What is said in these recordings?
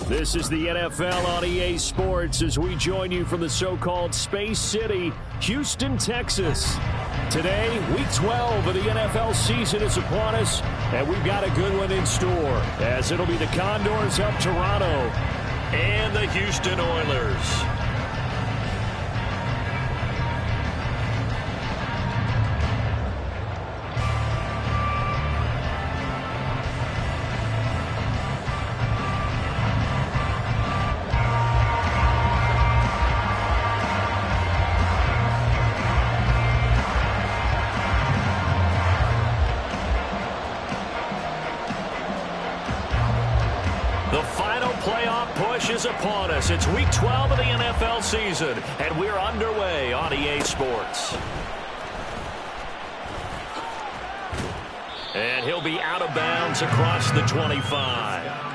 This is the NFL on EA Sports as we join you from the so-called Space City, Houston, Texas. Today, Week 12 of the NFL season is upon us, and we've got a good one in store, as it'll be the Condors of Toronto and the Houston Oilers. Is upon us. It's Week 12 of the NFL season, and we're underway on EA Sports. And he'll be out of bounds across the 25.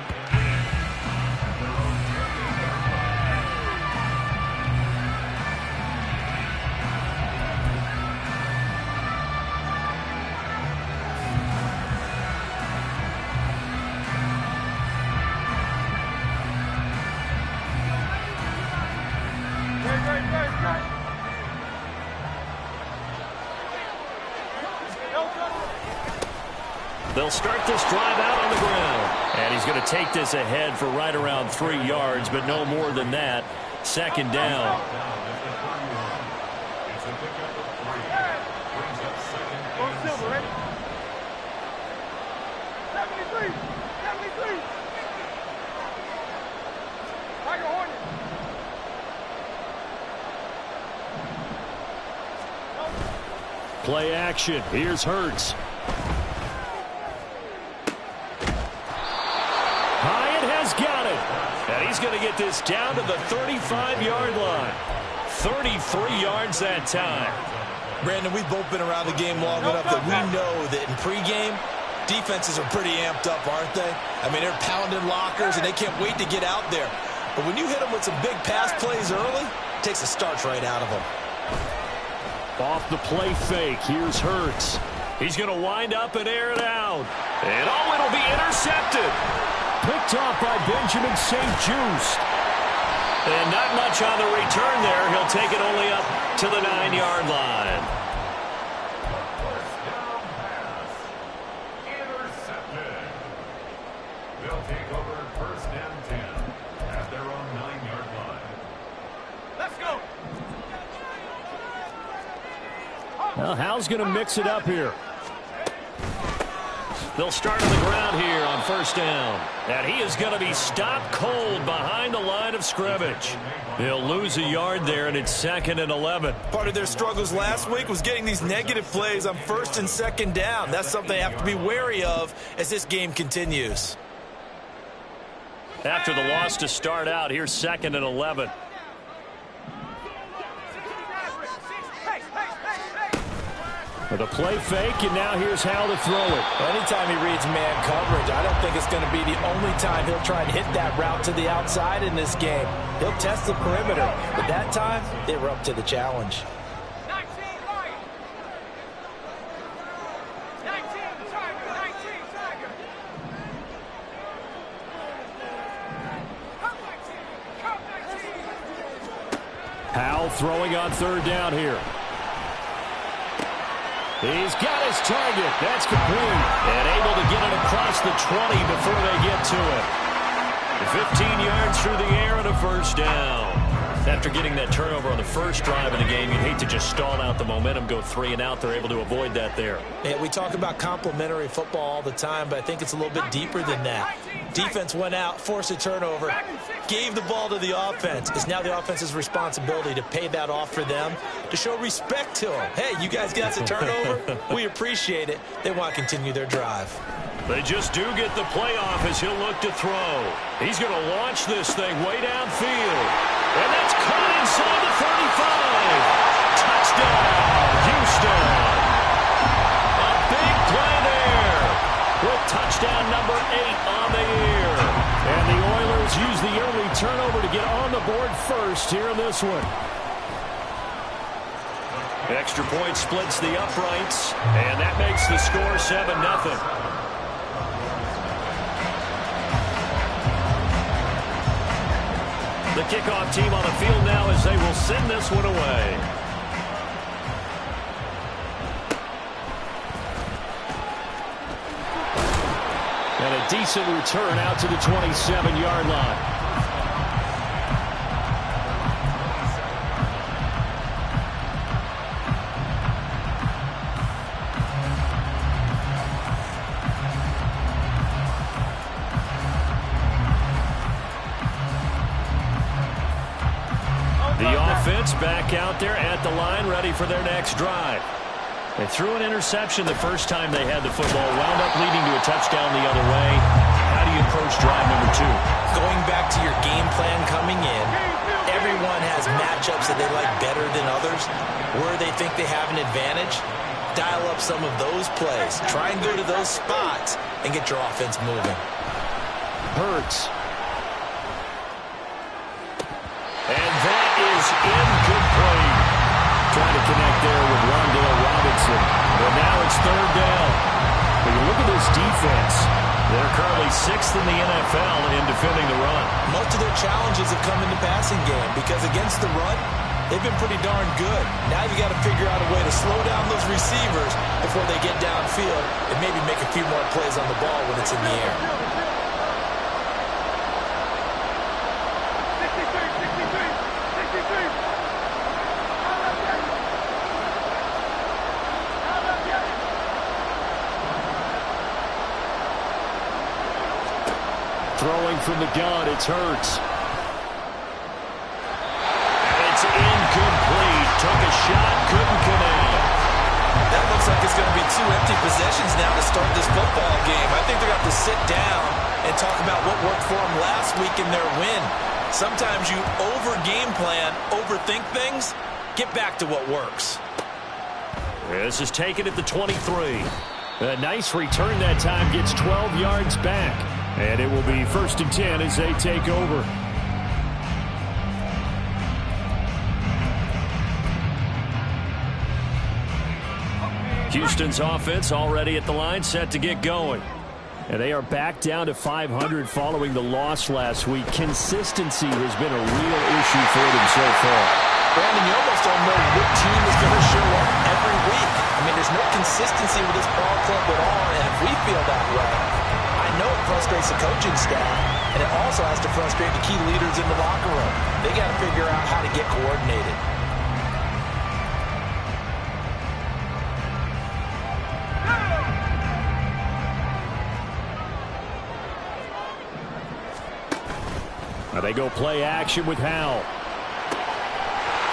They'll start this drive out on the ground. And he's going to take this ahead for right around 3 yards, but no more than that. Second down. Play action. Here's Hurts. Got it. And he's going to get this down to the 35-yard line. 33 yards that time. Brandon, we've both been around the game long enough that we know that in pregame, defenses are pretty amped up, aren't they? I mean, they're pounding lockers, and they can't wait to get out there. But when you hit them with some big pass plays early, it takes the starch right out of them. Off the play fake, here's Hurts. He's going to wind up and air it out. And oh, it'll be intercepted. Picked off by Benjamin St-Juste. And not much on the return there. He'll take it only up to the 9-yard line. First down pass. Intercepted. They'll take over first and 10 at their own 9-yard line. Let's go. Well, Hal's going to mix it up here. They'll start on the ground here on first down. And he is going to be stopped cold behind the line of scrimmage. They'll lose a yard there, and it's 2nd and 11. Part of their struggles last week was getting these negative plays on first and second down. That's something they have to be wary of as this game continues. After the loss to start out, here's 2nd and 11. With a play fake, and now here's Hal to throw it. Anytime he reads man coverage, I don't think it's going to be the only time he'll try and hit that route to the outside in this game. He'll test the perimeter, but that time, they were up to the challenge. Hal throwing on third down here. He's got his target. That's complete. And able to get it across the 20 before they get to it. 15 yards through the air and a first down. After getting that turnover on the first drive of the game, you'd hate to just stall out the momentum, go 3 and out. They're able to avoid that there. Yeah, we talk about complementary football all the time, but I think it's a little bit deeper than that. Defense went out, forced a turnover, gave the ball to the offense. It's now the offense's responsibility to pay that off for them, to show respect to them. Hey, you guys got the turnover. We appreciate it. They want to continue their drive. They just do get the playoff as he'll look to throw. He's going to launch this thing way downfield. And that's caught inside the 35. Touchdown, Houston. A big play there. With touchdown number 8 on the year. And the Oilers use the early turnover to get on the board first here in this one. Extra point splits the uprights, and that makes the score 7-0. The kickoff team on the field now as they will send this one away. And a decent return out to the 27-yard line. The offense back out there at the line, ready for their next drive. They threw an interception the first time they had the football, wound up leading to a touchdown the other way. How do you approach drive number 2? Going back to your game plan coming in, everyone has matchups that they like better than others. Where they think they have an advantage, dial up some of those plays. Try and go to those spots and get your offense moving. Hurts. And that is incomplete. Trying to connect there with Rondale Robinson. But now it's third down. But you look at this defense. They're currently 6th in the NFL in defending the run. Most of their challenges have come in the passing game because against the run, they've been pretty darn good. Now you got to figure out a way to slow down those receivers before they get downfield and maybe make a few more plays on the ball when it's in the air. Throwing from the gun, it's Hurts. It's incomplete. Took a shot, couldn't connect. That looks like it's going to be 2 empty possessions now to start this football game. I think they're going to have to sit down and talk about what worked for them last week in their win. Sometimes you over-game plan, overthink things. Get back to what works. This is taken at the 23. A nice return that time, gets 12 yards back. And it will be 1st and 10 as they take over. Houston's offense already at the line, set to get going. And they are back down to 500 following the loss last week. Consistency has been a real issue for them so far. Brandon, you almost don't know what team is going to show up every week. I mean, there's no consistency with this ball club at all, and if we feel that way, I know it frustrates the coaching staff, and it also has to frustrate the key leaders in the locker room. They got to figure out how to get coordinated. Now they go play action with Howell.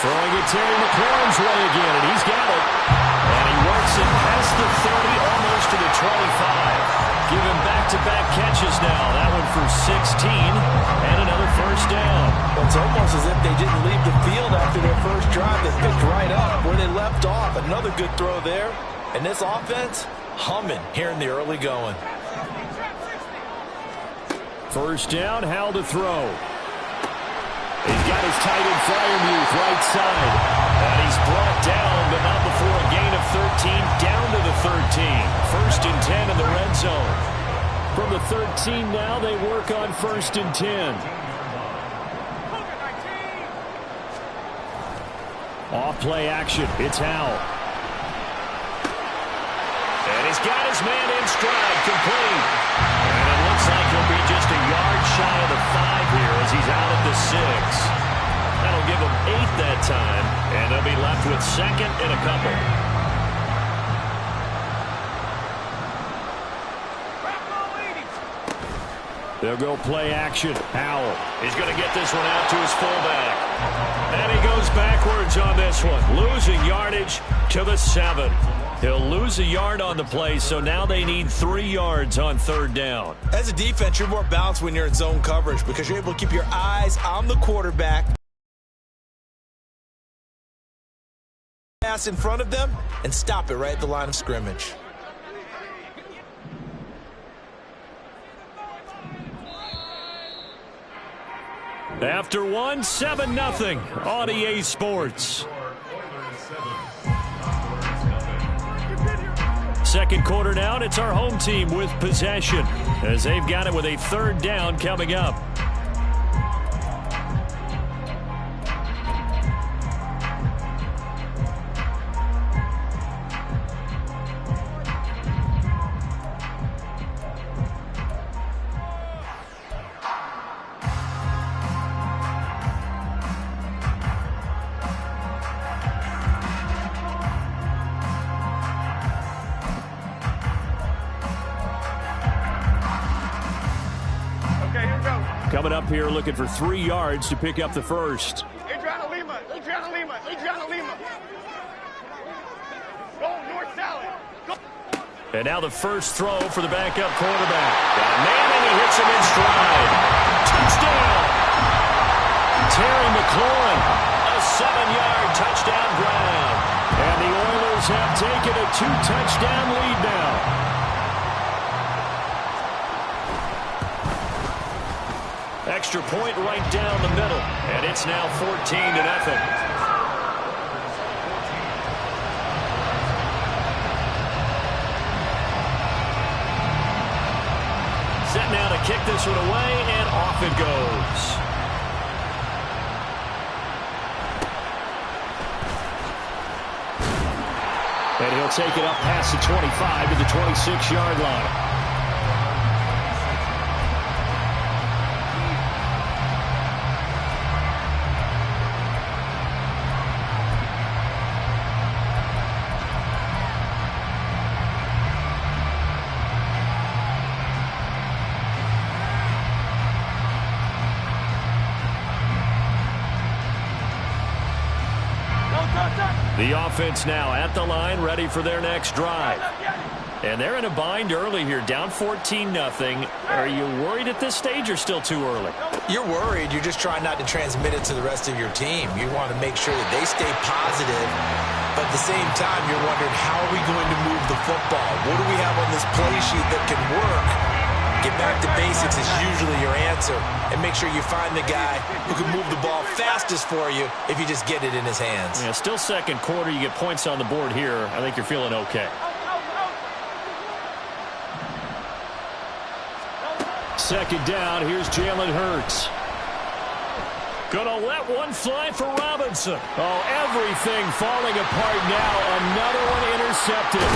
Throwing it Terry McLaurin's way again, and he's got it. And he works it past the 30, almost to the 25. Give him back-to-back catches now. That one for 16, and another first down. Well, it's almost as if they didn't leave the field after their first drive. They picked right up where they left off. Another good throw there. And this offense, humming here in the early going. First down, Howell to throw. He's got his tight end Freiermuth right side. And he's brought down, but not before a gain of 13, down to the 13. 1st and 10 in the red zone. From the 13 now, they work on 1st and 10. Off play action, it's Howell. And he's got his man in stride, complete. And it looks like he'll be just a yard shy of the 5 here as he's out at the 6. That'll give him 8 that time, and they'll be left with 2nd and a couple. They'll go play action. Howell. He's going to get this one out to his fullback. And he goes backwards on this one, losing yardage to the 7. He'll lose a yard on the play, so now they need 3 yards on 3rd down. As a defense, you're more balanced when you're in zone coverage because you're able to keep your eyes on the quarterback, pass in front of them, and stop it right at the line of scrimmage. After 1, 7-0 on EA Sports. Second quarter down, it's our home team with possession as they've got it with a 3rd down coming up. Coming up here looking for 3 yards to pick up the first. Adriana Lima. Go, North Sally. Go. And now the first throw for the backup quarterback. Got a man, and he hits him in stride. Touchdown! Terry McLaurin, a 7-yard touchdown grab. And the Oilers have taken a 2-touchdown lead now. Extra point right down the middle. And it's now 14-0. Set now to kick this one away, and off it goes. And he'll take it up past the 25 to the 26-yard line. The offense now at the line, ready for their next drive. And they're in a bind early here, down 14-0. Are you worried at this stage or still too early? You're worried. You're just trying not to transmit it to the rest of your team. You want to make sure that they stay positive, but at the same time, you're wondering, how are we going to move the football? What do we have on this play sheet that can work? Get back to basics is usually your answer, and make sure you find the guy who can move the ball fastest for you if you just get it in his hands. Yeah, still second quarter. You get points on the board here. I think you're feeling okay. Second down. Here's Jalen Hurts. Gonna let one fly for Robinson. Oh, everything falling apart now. Another one intercepted.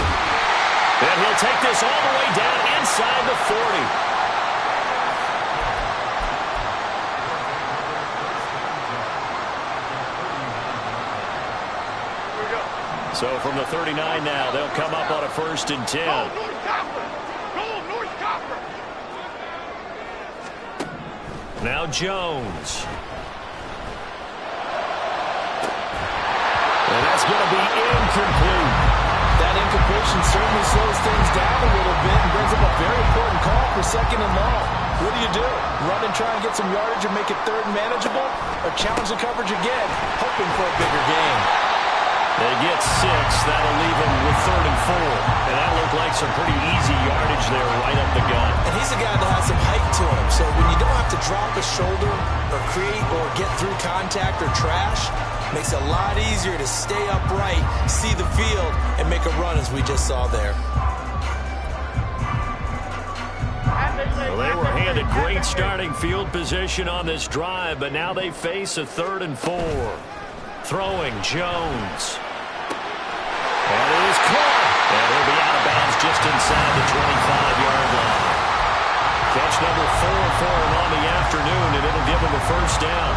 And he'll take this all the way down inside the 40. So from the 39 now, they'll come up on a 1st and 10. Go, North Copper. Go, North Copper. Now Jones. And that's going to be incomplete. That incompletion certainly slows things down a little bit and brings up a very important call for 2nd and long. What do? Run and try and get some yardage and make it 3rd and manageable, or challenge the coverage again, hoping for a bigger gain? They get 6. That'll leave them with 3rd and 4. And that looked like some pretty easy yardage there right up the gut. And he's a guy that has some height to him, so when you don't have to drop a shoulder or create or get through contact or trash, makes it a lot easier to stay upright, see the field, and make a run as we just saw there. Well, they were handed great starting field position on this drive, but now they face a 3rd and 4. Throwing Jones. And it is caught. And he'll be out of bounds just inside the 25-yard line. Catch number 4 for him on the afternoon, and it'll give him a 1st down.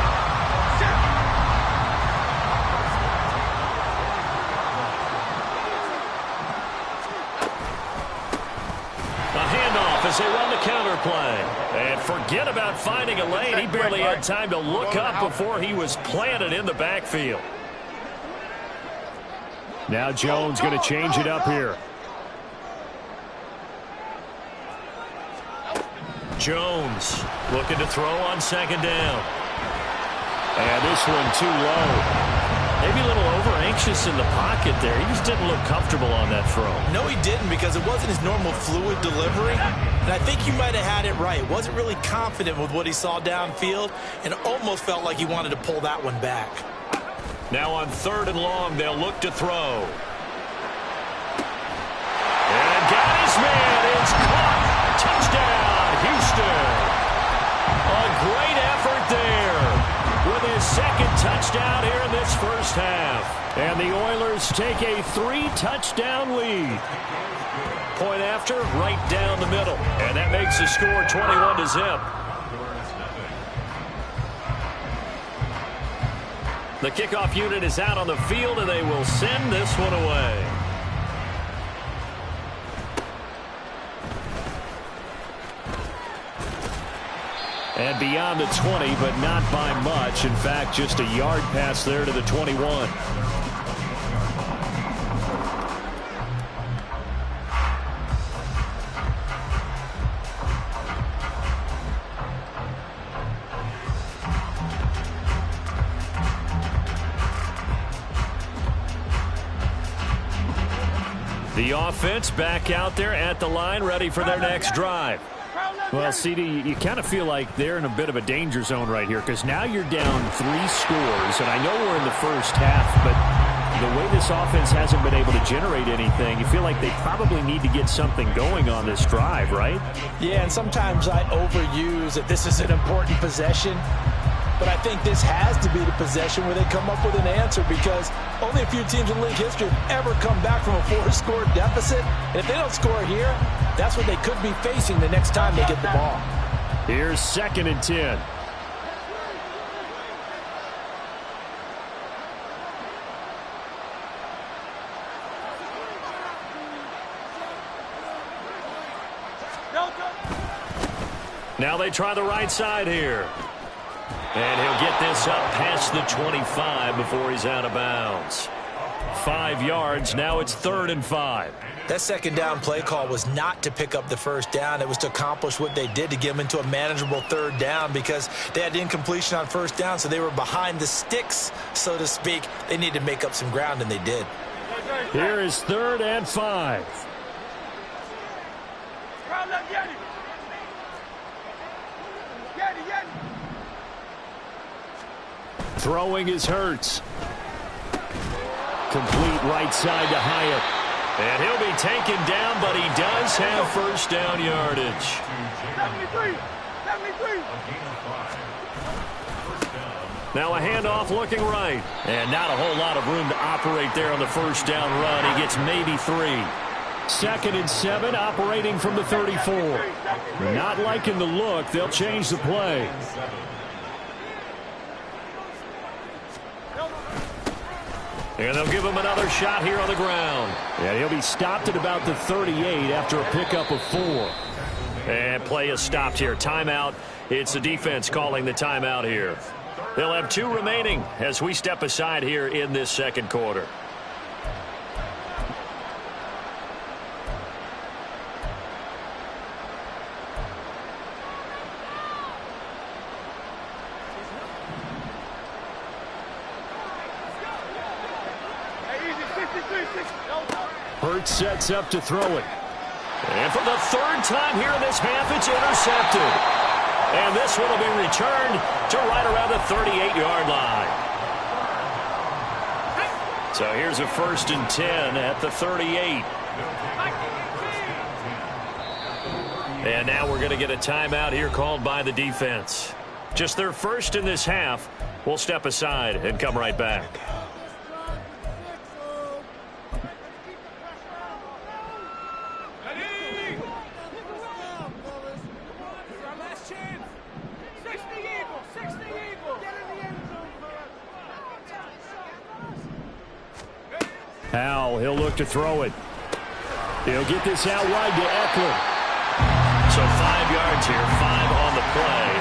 As they run the counter play. And forget about finding a lane. He barely had time to look up before he was planted in the backfield. Now Jones going to change it up here. Jones looking to throw on 2nd down. And this one too low. Maybe a little over-anxious in the pocket there. He just didn't look comfortable on that throw. No, he didn't, because it wasn't his normal fluid delivery. And I think you might have had it right. Wasn't really confident with what he saw downfield and almost felt like he wanted to pull that one back. Now on 3rd and long, they'll look to throw. And got his man. It's caught. Touchdown, Houston. A great effort there. With his 2nd touchdown here in this 1st half. And the Oilers take a 3-touchdown lead. Point after, right down the middle. And that makes the score 21-0. The kickoff unit is out on the field, and they will send this one away. And beyond the 20, but not by much. In fact, just a yard pass there to the 21. The offense back out there at the line, ready for their next drive. Well, CD, you kind of feel like they're in a bit of a danger zone right here because now you're down 3 scores, and I know we're in the first half, but the way this offense hasn't been able to generate anything, you feel like they probably need to get something going on this drive, right? Yeah, and sometimes I overuse that this is an important possession, but I think this has to be the possession where they come up with an answer because only a few teams in league history have ever come back from a 4-score deficit. And if they don't score here, that's what they could be facing the next time they get the ball. Here's 2nd and 10. Now they try the right side here. And he'll get this up past the 25 before he's out of bounds. 5 yards. Now it's 3rd and 5. That second down play call was not to pick up the first down. It was to accomplish what they did to get them into a manageable 3rd down because they had incompletion on 1st down, so they were behind the sticks, so to speak. They needed to make up some ground, and they did. Here is 3rd and 5. Throwing is Hurts. Complete right side to Hyatt. And he'll be taken down, but he does have 1st down yardage. 73. Now a handoff looking right. And not a whole lot of room to operate there on the 1st down run. He gets maybe 3. 2nd and 7, operating from the 34. Not liking the look. They'll change the play. And they'll give him another shot here on the ground. And he'll be stopped at about the 38 after a pickup of 4. And play is stopped here. Timeout. It's the defense calling the timeout here. They'll have 2 remaining as we step aside here in this 2nd quarter. Hurts sets up to throw it. And for the 3rd time here in this half, it's intercepted. And this one will be returned to right around the 38-yard line. So here's a 1st and 10 at the 38. And now we're going to get a timeout here called by the defense. Just their 1st in this half. We'll step aside and come right back. Howell, he'll look to throw it. He'll get this out wide to Eckler. So 5 yards here, 5 on the play.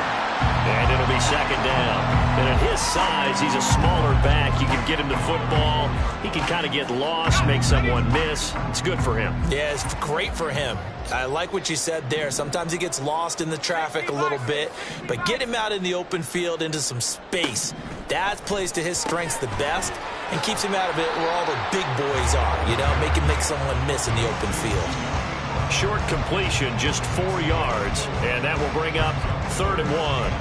And it'll be 2nd down. And at his size, he's a smaller back. You can get him the football. He can kind of get lost, make someone miss. It's good for him. Yeah, it's great for him. I like what you said there. Sometimes he gets lost in the traffic a little bit. But get him out in the open field into some space. That plays to his strengths the best and keeps him out of it where all the big boys are. You know, make him make someone miss in the open field. Short completion, just 4 yards. And that will bring up 3rd and 1.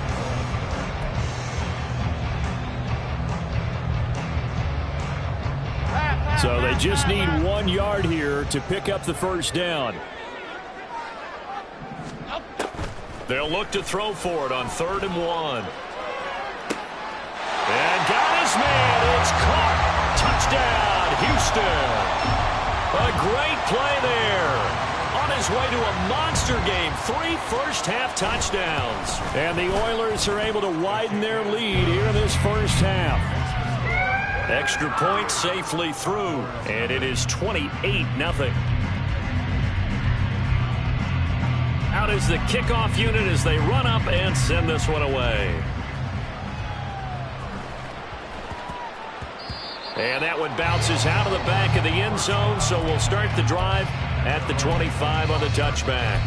So they just need 1 yard here to pick up the 1st down. They'll look to throw for it on 3rd and 1. And got his man. It's caught. Touchdown, Houston. A great play there. On his way to a monster game. 3 first-half touchdowns. And the Oilers are able to widen their lead here in this 1st half. Extra point safely through, and it is 28-0. Out is the kickoff unit as they run up and send this one away. And that one bounces out of the back of the end zone, so we'll start the drive at the 25 on the touchback.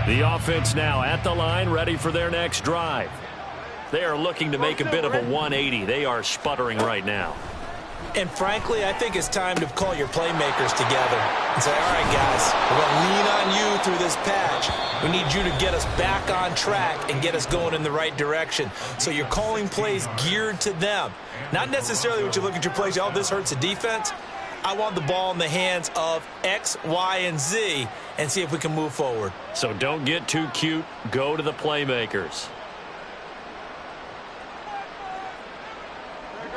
The offense now at the line, ready for their next drive. They are looking to make a bit of a 180. They are sputtering right now. And frankly, I think it's time to call your playmakers together and say, all right, guys, we're going to lean on you through this patch. We need you to get us back on track and get us going in the right direction. So you're calling plays geared to them. Not necessarily when you look at your plays, oh, this hurts the defense. I want the ball in the hands of X, Y, and Z and see if we can move forward. So don't get too cute. Go to the playmakers.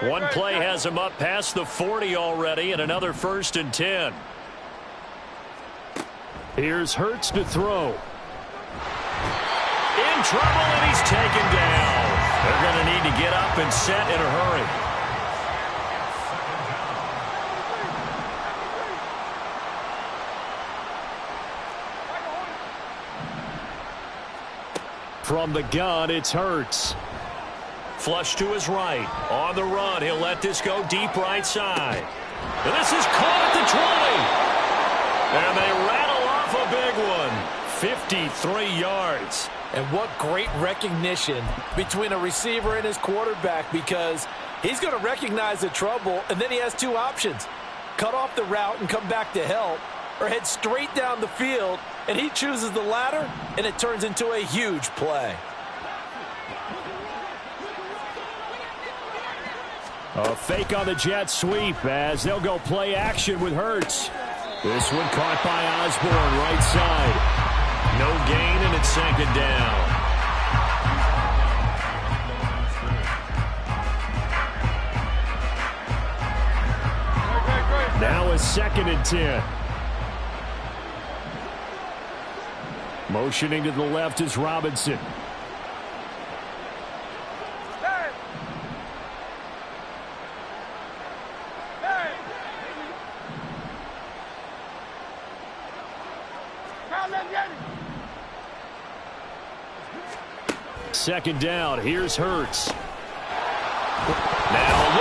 One play has him up past the 40 already, and another 1st and 10. Here's Hurts to throw. In trouble, and he's taken down. They're going to need to get up and set in a hurry. From the gun, it's Hurts. Flush to his right. On the run, he'll let this go deep right side. And this is caught at the 20. And they rattle off a big one. 53 yards. And what great recognition between a receiver and his quarterback, because he's going to recognize the trouble, and then he has two options. Cut off the route and come back to help, or head straight down the field, and he chooses the latter, and it turns into a huge play. A fake on the jet sweep as they'll go play action with Hurts. This one caught by Osborne, right side. No gain, and it's 2nd down. Now a 2nd and 10. Motioning to the left is Robinson. Second down. Here's Hurts. Now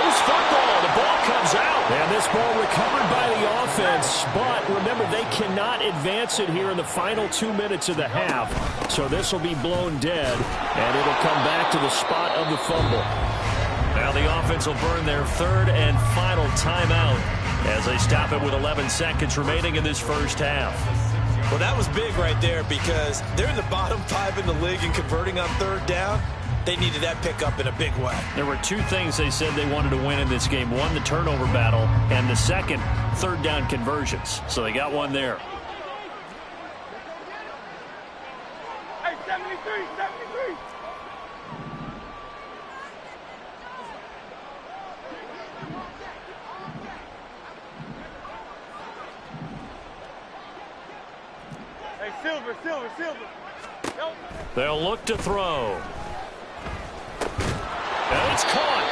loose football. The ball comes out. And this ball recovered by the offense. But remember, they cannot advance it here in the final 2 minutes of the half. So this will be blown dead. And it'll come back to the spot of the fumble. Now the offense will burn their 3rd and final timeout as they stop it with 11 seconds remaining in this first half. Well, that was big right there because they're in the bottom 5 in the league and converting on 3rd down. They needed that pickup in a big way. There were 2 things they said they wanted to win in this game. One, the turnover battle, and the second, 3rd down conversions. So they got one there. Hey, 73, 73. Hey, Silver. Nope. They'll look to throw. And it's caught.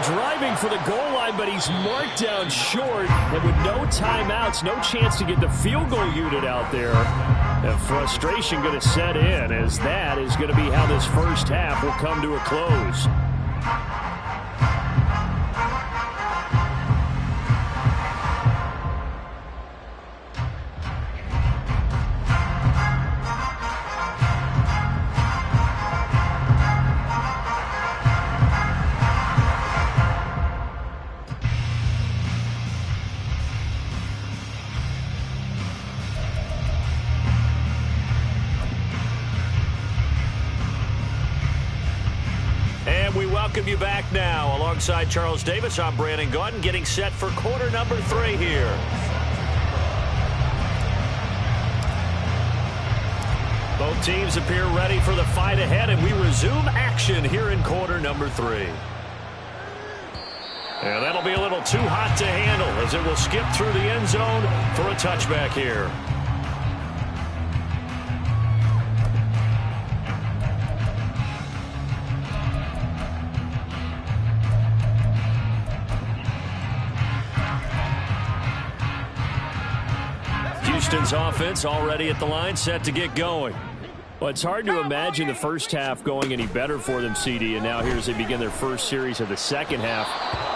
Driving for the goal line, but he's marked down short. And with no timeouts, no chance to get the field goal unit out there. And frustration going to set in as that is going to be how this first half will come to a close. Welcome you back now. Alongside Charles Davis, I'm Brandon Gaudin, getting set for quarter number 3 here. Both teams appear ready for the fight ahead, and we resume action here in quarter number 3. And that'll be a little too hot to handle as it will skip through the end zone for a touchback here. Houston's offense already at the line, set to get going. Well, it's hard to imagine the first half going any better for them, CD, and now here as they begin their first series of the second half.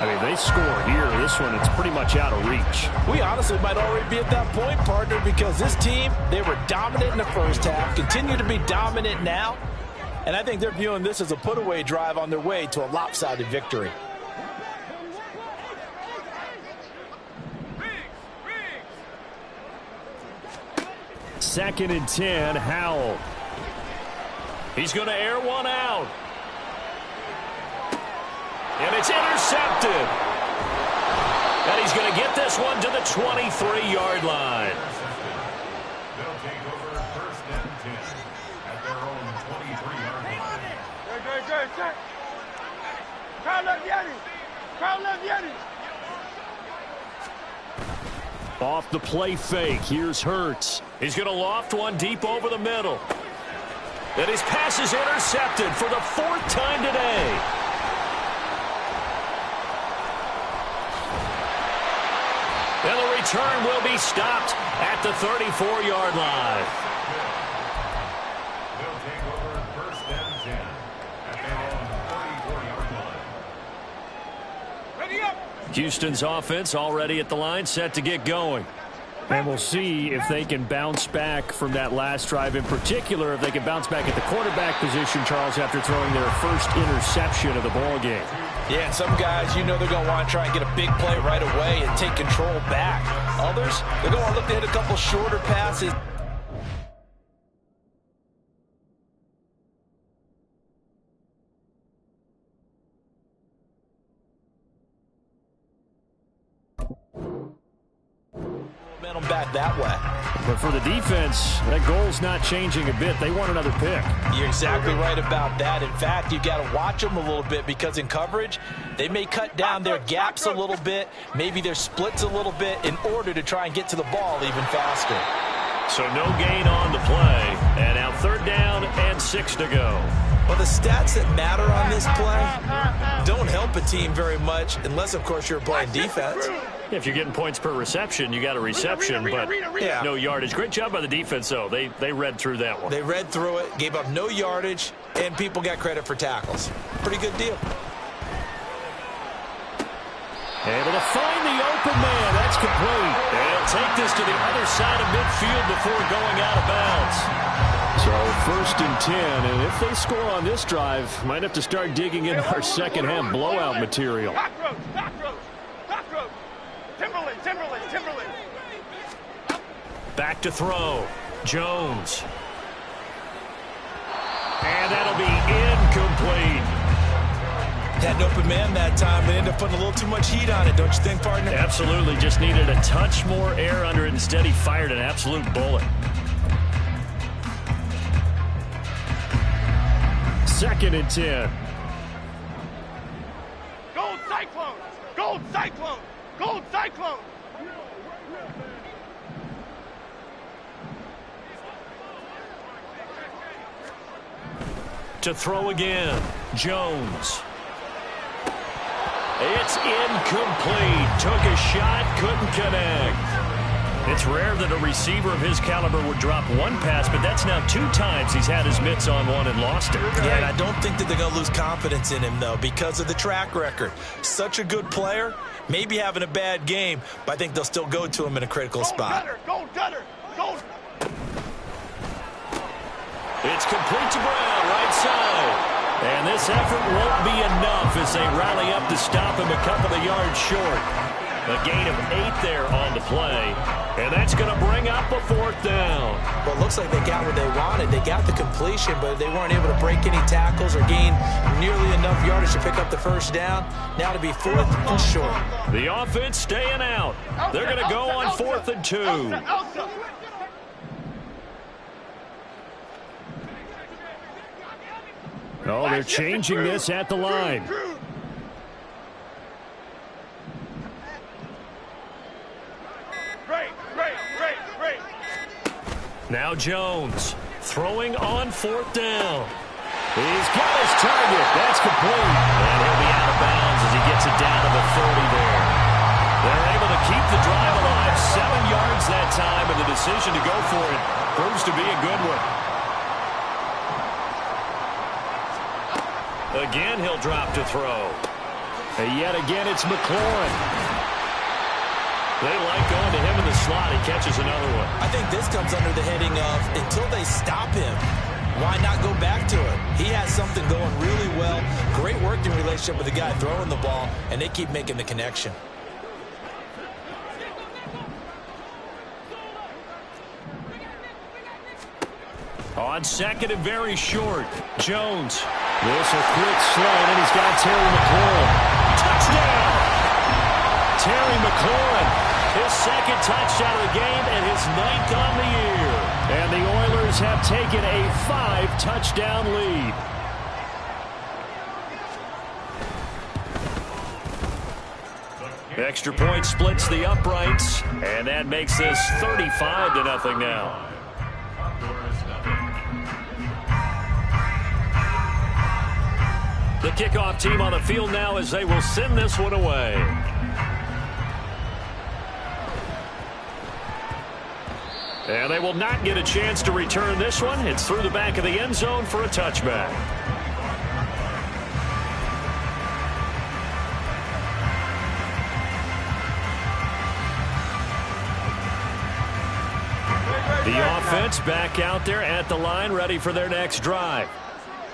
I mean, they score here. This one, it's pretty much out of reach. We honestly might already be at that point, partner, because this team, they were dominant in the first half, continue to be dominant now, and I think they're viewing this as a put-away drive on their way to a lopsided victory. Second and 10, Howell. He's going to air one out. And it's intercepted. And he's going to get this one to the 23-yard line. They'll take over first and 10 at their own 23-yard line. Good. Crowd left Yeti. Crowd left Yeti. Off the play fake, here's Hurts. He's going to loft one deep over the middle. And his pass is intercepted for the fourth time today. And the return will be stopped at the 34-yard line. They'll take over first and 10 at their own 34-yard line. Ready up. Houston's offense already at the line, set to get going. And we'll see if they can bounce back from that last drive. In particular, if they can bounce back at the quarterback position, Charles, after throwing their first interception of the ball game. Yeah, and some guys, you know they're going to want to try and get a big play right away and take control back. Others, they're going to want to look to hit a couple shorter passes. Momentum back that way. But for the defense, that goal's not changing a bit. They want another pick. You're exactly right about that. In fact, you've got to watch them a little bit because in coverage, they may cut down their gaps a little bit, maybe their splits a little bit in order to try and get to the ball even faster. So no gain on the play. And now third down and 6 to go. Well, the stats that matter on this play don't help a team very much unless, of course, you're playing defense. If you're getting points per reception, you got a reception, but no yardage. Great job by the defense, though. They read through that one. They read through it, gave up no yardage, and people got credit for tackles. Pretty good deal. Able to find the open man. That's complete. They'll take this to the other side of midfield before going out of bounds. So first and 10, and if they score on this drive, might have to start digging in our second half blowout material. Cockroach. Timberland. Back to throw. Jones. And that'll be incomplete. Had an open man that time, but ended up putting a little too much heat on it, don't you think, partner? Absolutely. Just needed a touch more air under it. Instead, he fired an absolute bullet. Second and 10. Gold Cyclone. To throw again. Jones. It's incomplete. Took a shot, couldn't connect. It's rare that a receiver of his caliber would drop one pass, but that's now 2 times he's had his mitts on one and lost it. Yeah, and I don't think that they're going to lose confidence in him, though, because of the track record. Such a good player, maybe having a bad game, but I think they'll still go to him in a critical spot. Gold gutter. It's complete to Brown, right side. And this effort won't be enough as they rally up to stop him a couple of yards short. A gain of 8 there on the play. And that's going to bring up a 4th down. Well, it looks like they got what they wanted. They got the completion, but they weren't able to break any tackles or gain nearly enough yardage to pick up the first down. Now to be 4th and short. The offense staying out. They're going to go on 4th and 2. Oh, they're changing this at the line. Great. Now Jones throwing on 4th down. He's got his target. That's complete. And he'll be out of bounds as he gets it down to the 30 there. They're able to keep the drive alive. 7 yards that time, and the decision to go for it proves to be a good one. Again, he'll drop to throw. And yet again, it's McLaurin. They like going to him in the slot. He catches another one. I think this comes under the heading of until they stop him, why not go back to it? He has something going really well. Great working relationship with the guy throwing the ball, and they keep making the connection. On second and very short, Jones. This a quick slant, and he's got Terry McLaurin. Touchdown! Terry McLaurin, his second touchdown of the game and his 9th on the year. And the Oilers have taken a 5-touchdown lead. Extra point splits the uprights, and that makes this 35-0 now. The kickoff team on the field now as they will send this one away. And they will not get a chance to return this one. It's through the back of the end zone for a touchback. The offense back out there at the line, ready for their next drive.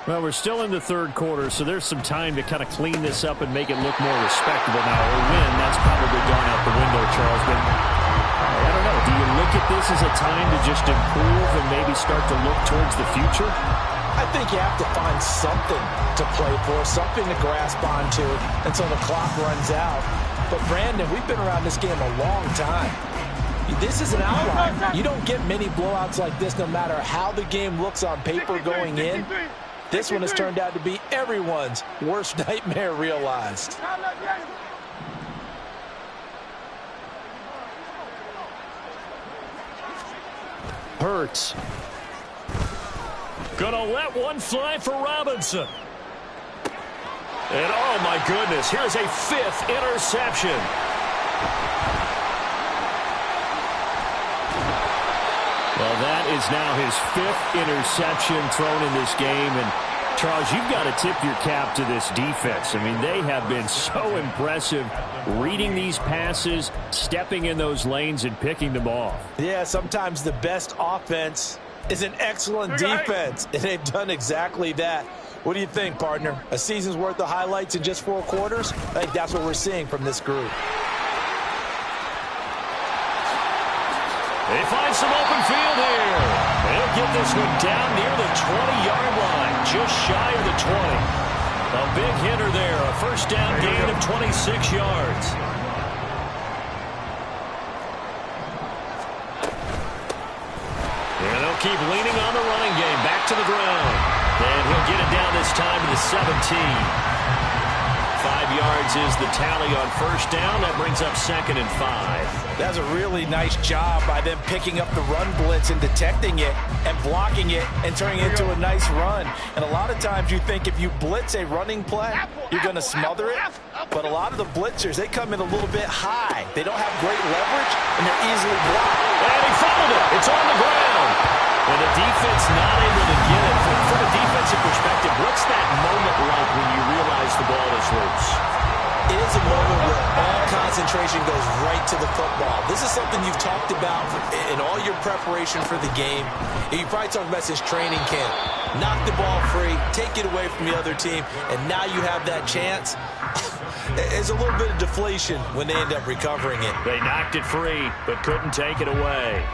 Well, we're still in the third quarter, so there's some time to kind of clean this up and make it look more respectable now. Or win, that's probably gone out the window, Charles. But I don't know. Do you look at this as a time to just improve and maybe start to look towards the future? I think you have to find something to play for, something to grasp onto until the clock runs out. But, Brandon, we've been around this game a long time. This is an outlier. You don't get many blowouts like this no matter how the game looks on paper going in. This one has turned out to be everyone's worst nightmare realized. Hurts. Gonna let one fly for Robinson. And oh my goodness, here's a 5th interception. Well, that is now his 5th interception thrown in this game. And, Charles, you've got to tip your cap to this defense. I mean, they have been so impressive reading these passes, stepping in those lanes, and picking them off. Yeah, sometimes the best offense is an excellent defense, and they've done exactly that. What do you think, partner? A season's worth of highlights in just 4 quarters? I think that's what we're seeing from this group. They find some open field here. They'll get this one down near the 20-yard line, just shy of the 20. A big hitter there, a first down gain of 26 yards. And they'll keep leaning on the running game, back to the ground. And he'll get it down this time to the 17. 5 yards is the tally on first down. That brings up 2nd and 5. That's a really nice job by them picking up the run blitz and detecting it and blocking it and turning it into a nice run. And a lot of times you think if you blitz a running play, you're going to smother it. But a lot of the blitzers, they come in a little bit high. They don't have great leverage, and they're easily blocked. And he fouled it. It's on the ground. And the defense not able to get it. From a defensive perspective, what's that moment like when you realize the ball is loose? It is a moment where all concentration goes right to the football. This is something you've talked about in all your preparation for the game. You probably talked about since training camp. Knock the ball free, take it away from the other team, and now you have that chance. It's a little bit of deflation when they end up recovering it. They knocked it free, but couldn't take it away.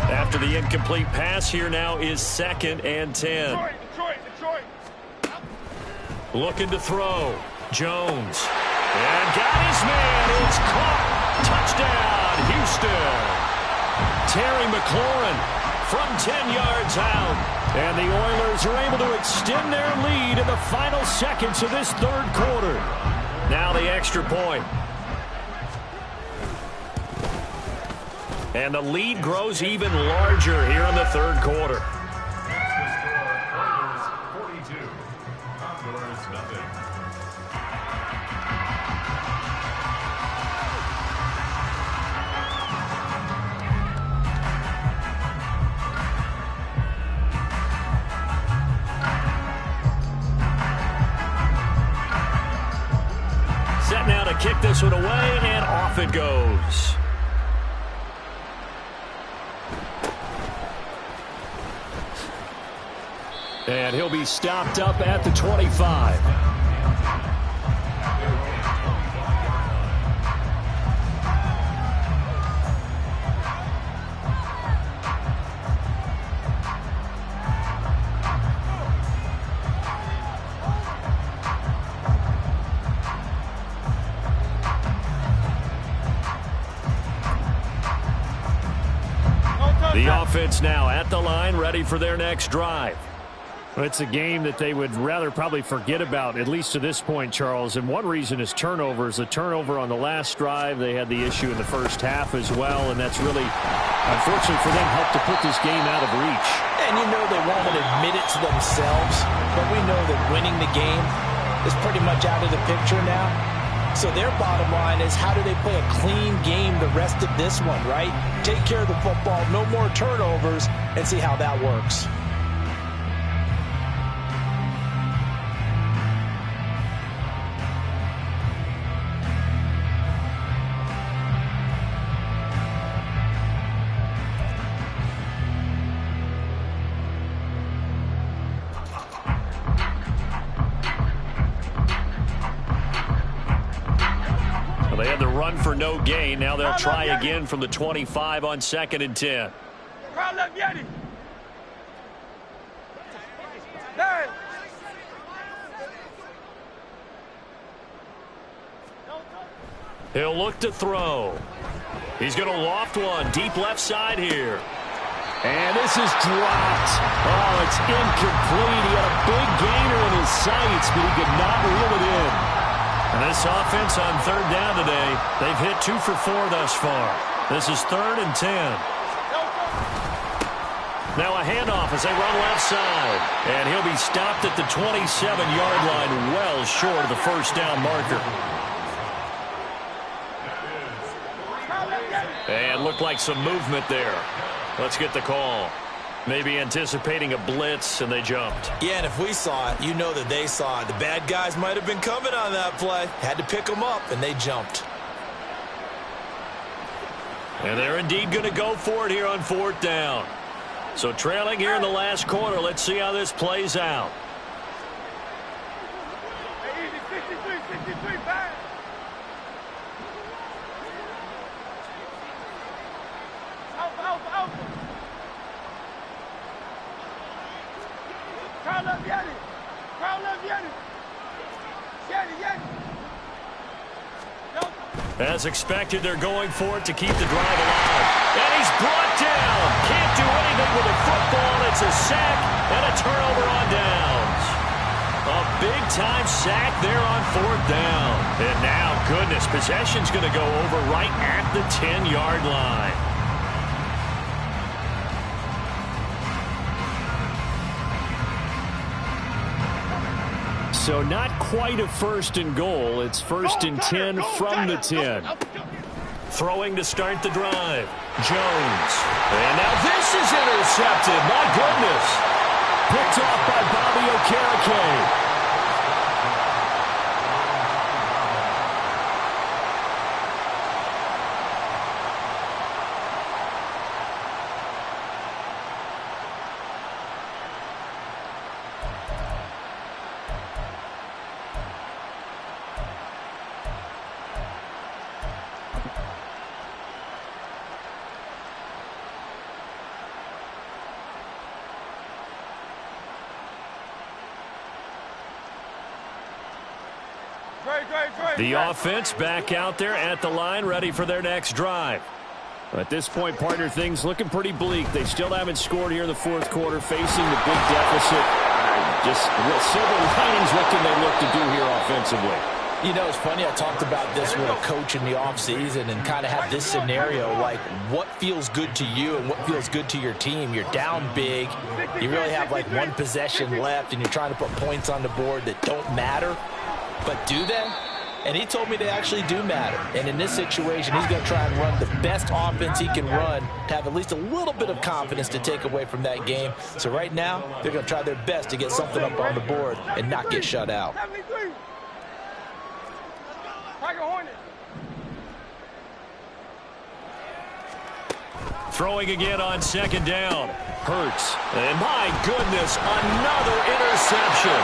After the incomplete pass, here now is 2nd and 10. Detroit. Looking to throw. Jones. And got his man. It's caught. Touchdown, Houston. Terry McLaurin from 10 yards out. And the Oilers are able to extend their lead in the final seconds of this third quarter. Now the extra point. And the lead grows even larger here in the third quarter. kick this one away, and off it goes. And he'll be stopped up at the 25. The offense now at the line, ready for their next drive. Well, it's a game that they would rather probably forget about, at least to this point, Charles. And one reason is turnovers. A turnover on the last drive. They had the issue in the first half as well, and that's really, unfortunately for them, helped to put this game out of reach. And you know they won't admit it to themselves, but we know that winning the game is pretty much out of the picture now. So their bottom line is, how do they play a clean game the rest of this one, right? Take care of the football, no more turnovers, and see how that works. They had the run for no gain. Now they'll try again from the 25 on 2nd and 10. He'll look to throw. He's going to loft one deep left side here. And this is dropped. Oh, it's incomplete. He had a big gainer in his sights, but he could not reel it in. And this offense on 3rd down today, they've hit 2 for 4 thus far. This is 3rd and 10. Now a handoff as they run left side. And he'll be stopped at the 27-yard line, well short of the first down marker. And looked like some movement there. Let's get the call. Maybe anticipating a blitz, and they jumped. Yeah, and if we saw it, you know that they saw it. The bad guys might have been coming on that play. Had to pick them up, and they jumped. And they're indeed going to go for it here on 4th down. So trailing here in the last quarter. Let's see how this plays out. As expected, they're going for it to keep the drive alive. And he's brought down. Can't do anything with the football. It's a sack and a turnover on downs. A big-time sack there on 4th down. And now, goodness, possession's going to go over right at the 10-yard line. So not quite a 1st and goal. It's 1st and 10 from the 10. Throwing to start the drive. Jones. And now this is intercepted. My goodness. Picked off by Bobby Okereke. The offense back out there at the line, ready for their next drive. At this point, partner, things looking pretty bleak. They still haven't scored here in the 4th quarter, facing the big deficit. Just silver linings. What can they look to do here offensively? You know, it's funny, I talked about this with a coach in the offseason and kind of had this scenario, like what feels good to you and what feels good to your team. You're down big. You really have like one possession left, and you're trying to put points on the board that don't matter. But do they? And he told me they actually do matter. And in this situation, he's going to try and run the best offense he can run to have at least a little bit of confidence to take away from that game. So right now, they're going to try their best to get something up on the board and not get shut out. Tiger Hornet. Throwing again on second down. Hurts. And my goodness, another interception.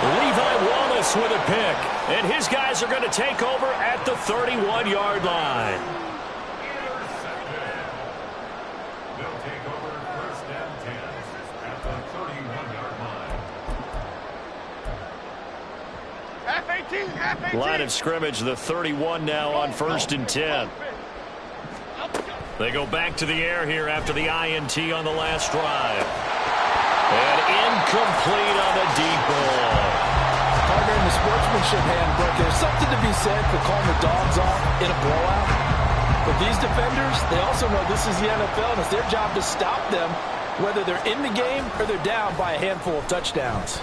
Levi Wallace with a pick. And his guys are going to take over at the 31-yard line. Intercepted. They'll take over first and 10 at the 31-yard line. Half 18, half 18. Line of scrimmage, the 31 now on first and 10. They go back to the air here after the INT on the last drive. And incomplete on the deep ball. Partner, in the sportsmanship handbook, there's something to be said for calling the dogs off in a blowout. But these defenders, they also know this is the NFL, and it's their job to stop them, whether they're in the game or they're down by a handful of touchdowns.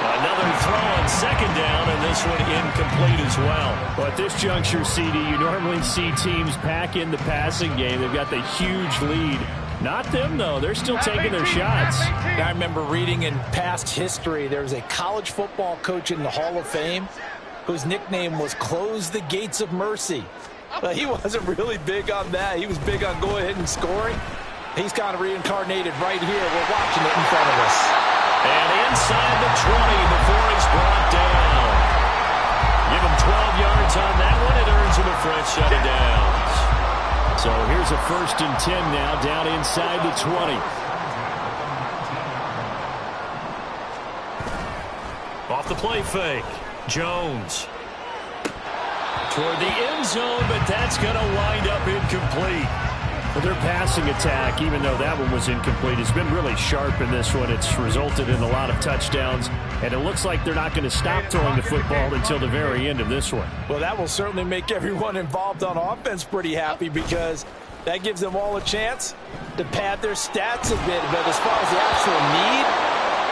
Another throw on second down, and this one incomplete as well. But at this juncture, CD, you normally see teams pack in the passing game. They've got the huge lead. Not them, though. They're still taking their shots. I remember reading in past history, there was a college football coach in the Hall of Fame whose nickname was Close the Gates of Mercy. But he wasn't really big on that. He was big on going ahead and scoring. He's kind of reincarnated right here. We're watching it in front of us. And inside the 20 before he's brought down. Give him 12 yards on that one. It earns him a fresh set of downs. So here's a first and 10 now, down inside the 20. Off the play fake. Jones. Toward the end zone, but that's going to wind up incomplete. Well, their passing attack, even though that one was incomplete, has been really sharp in this one. It's resulted in a lot of touchdowns, and it looks like they're not going to stop throwing the football until the very end of this one. Well, that will certainly make everyone involved on offense pretty happy because that gives them all a chance to pad their stats a bit. But as far as the actual need,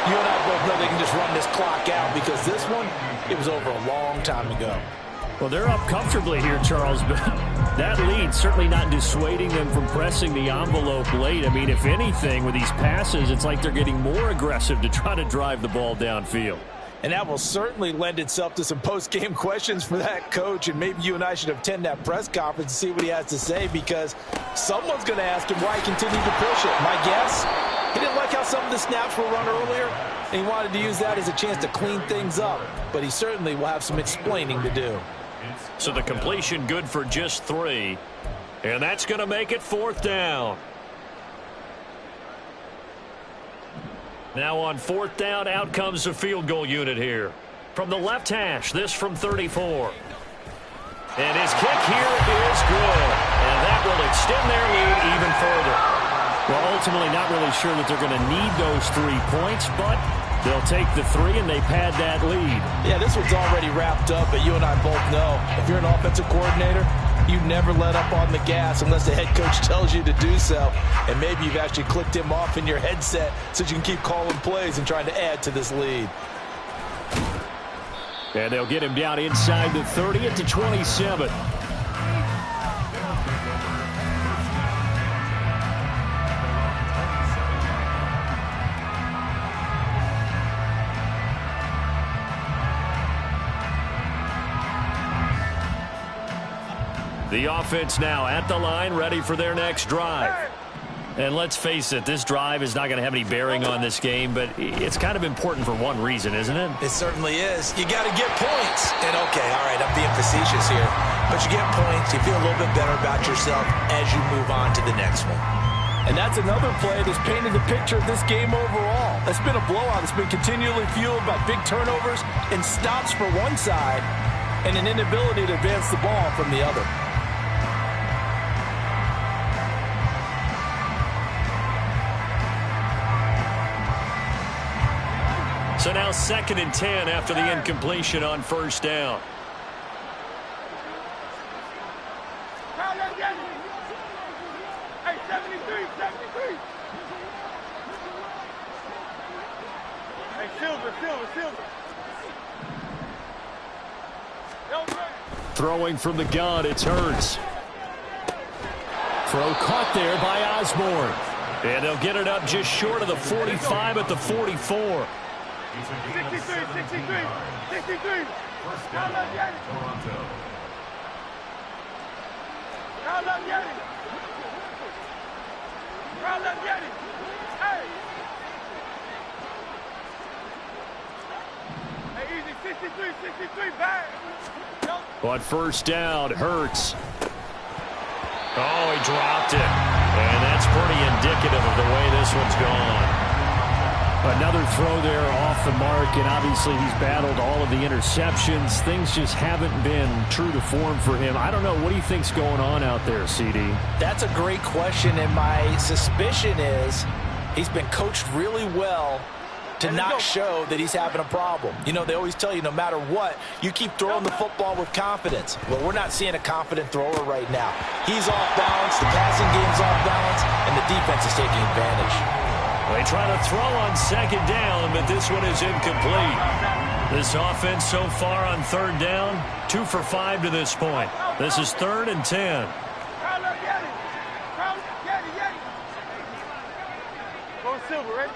you and I both know they can just run this clock out because this one, it was over a long time ago. Well, they're up comfortably here, Charles, but that lead certainly not dissuading them from pressing the envelope late. I mean, if anything, with these passes, it's like they're getting more aggressive to try to drive the ball downfield. And that will certainly lend itself to some post-game questions for that coach, and maybe you and I should attend that press conference and see what he has to say because someone's going to ask him why he continued to push it. My guess, he didn't like how some of the snaps were run earlier, and he wanted to use that as a chance to clean things up. But he certainly will have some explaining to do. So the completion good for just 3. And that's going to make it 4th down. Now on 4th down, out comes the field goal unit here. From the left hash, this from 34. And his kick here is good. And that will extend their lead even further. Well, ultimately not really sure that they're going to need those 3 points, but they'll take the 3 and they pad that lead. Yeah, this one's already wrapped up, but you and I both know if you're an offensive coordinator, you never let up on the gas unless the head coach tells you to do so. And maybe you've actually clicked him off in your headset so you can keep calling plays and trying to add to this lead. And they'll get him down inside the 30 at the 27. The offense now at the line, ready for their next drive. And let's face it, this drive is not going to have any bearing on this game, but it's kind of important for one reason, isn't it? It certainly is. You got to get points. And, okay, all right, I'm being facetious here. But you get points, you feel a little bit better about yourself as you move on to the next one. And that's another play that's painted the picture of this game overall. It's been a blowout. It's been continually fueled by big turnovers and stops for one side and an inability to advance the ball from the other. So now 2nd and 10 after the incompletion on 1st down. Hey, 73, 73. Hey, Silver. Throwing from the gun, it's Hurts. Throw caught there by Osborne. And they'll get it up just short of the 45 at the 44. It's a gain of 63, 17 yards. 63. First Round down, up, Yeti. Toronto. Round up, Yeti. Round up, Yeti. Hey. Hey, easy. 63, bang. On first down, Hurts. Oh, he dropped it. And that's pretty indicative of the way this one's gone. Another throw there off the mark, and obviously he's battled all of the interceptions. Things just haven't been true to form for him. I don't know. What do you think's going on out there, CD? That's a great question, and my suspicion is he's been coached really well to not show that he's having a problem. You know, they always tell you no matter what, you keep throwing the football with confidence. Well, we're not seeing a confident thrower right now. He's off balance, the passing game's off balance, and the defense is taking advantage. They try to throw on second down, but this one is incomplete. This offense so far on third down, 2 for 5 to this point. This is 3rd and 10. Round up, Yeti. Round up, Yeti. Go Silver, ready?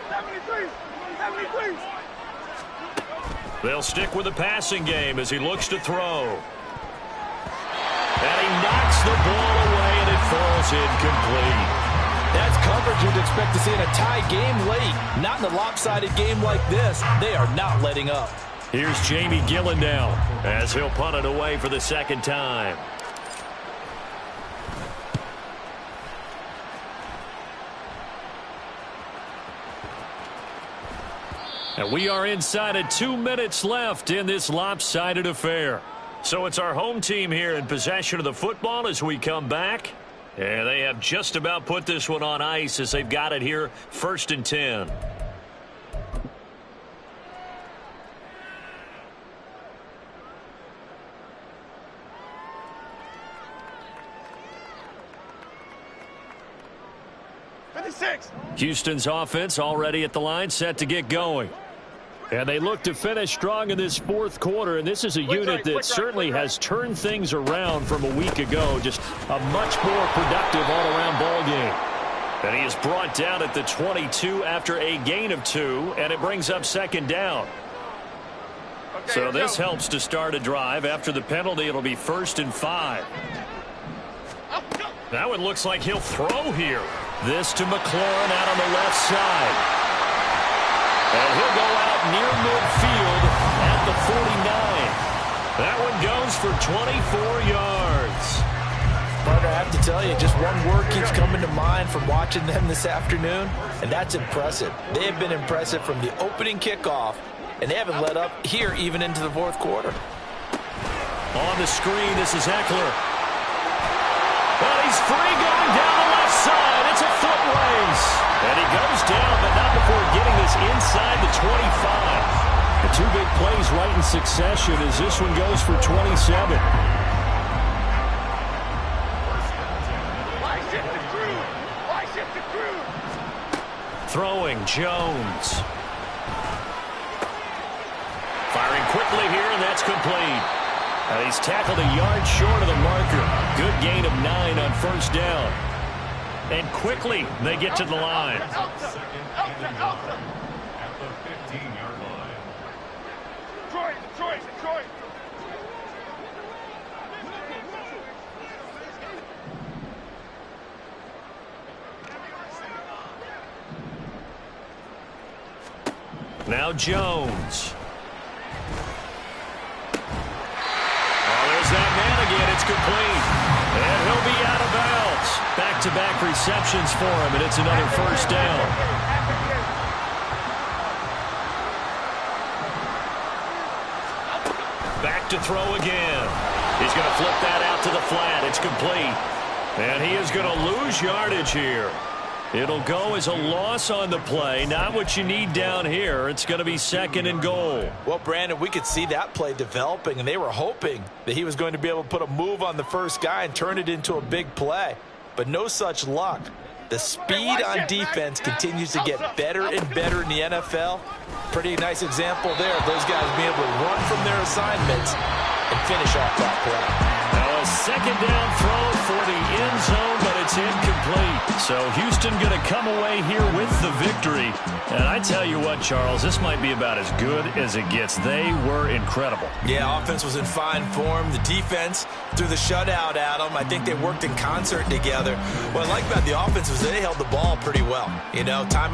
73. They'll stick with the passing game as he looks to throw. And he knocks the ball away, and it falls incomplete. That's coverage you'd expect to see in a tie game late. Not in a lopsided game like this. They are not letting up. Here's Jamie Gillen now as he'll punt it away for the second time. And we are inside of 2 minutes left in this lopsided affair. So it's our home team here in possession of the football as we come back. And they have just about put this one on ice as they've got it here, 1st and 10. Houston's offense already at the line, set to get going. And they look to finish strong in this 4th quarter, and this is a unit that certainly has turned things around from a week ago. Just a much more productive all-around ball game. And he is brought down at the 22 after a gain of 2, and it brings up second down. So this helps to start a drive. After the penalty, it'll be 1st and 5. That one looks like he'll throw here. This to McLaurin out on the left side. And he'll go out near midfield at the 49. That one goes for 24 yards. Partner, I have to tell you, just one word keeps coming to mind from watching them this afternoon, and that's impressive. They have been impressive from the opening kickoff, and they haven't let up here even into the 4th quarter. On the screen, this is Eckler. But he's free going down the left side. It's a foot race. And he goes down, but not before getting this inside the 25. The 2 big plays right in succession as this one goes for 27. Throwing, Jones. Firing quickly here, and that's complete. And he's tackled a yard short of the marker. Good gain of 9 on first down. And quickly, they get to the line. Second and 11 at the 15-yard line. Detroit. Now Jones. Oh, there's that man again. It's complete. And he'll be out of bounds. Back-to-back receptions for him, and it's another first down. Back to throw again. He's going to flip that out to the flat. It's complete. And he is going to lose yardage here. It'll go as a loss on the play. Not what you need down here. It's going to be 2nd and goal. Well, Brandon, we could see that play developing, and they were hoping that he was going to be able to put a move on the first guy and turn it into a big play. But no such luck. The speed on defense continues to get better and better in the NFL. Pretty nice example there of those guys being able to run from their assignments and finish off that play. Now a second down throw for the end zone, but it's incomplete. So Houston going to come away here with the victory. And I tell you what, Charles, this might be about as good as it gets. They were incredible. Yeah, offense was in fine form. The defense threw the shutout at them. I think they worked in concert together. What I like about the offense was they held the ball pretty well. You know, time of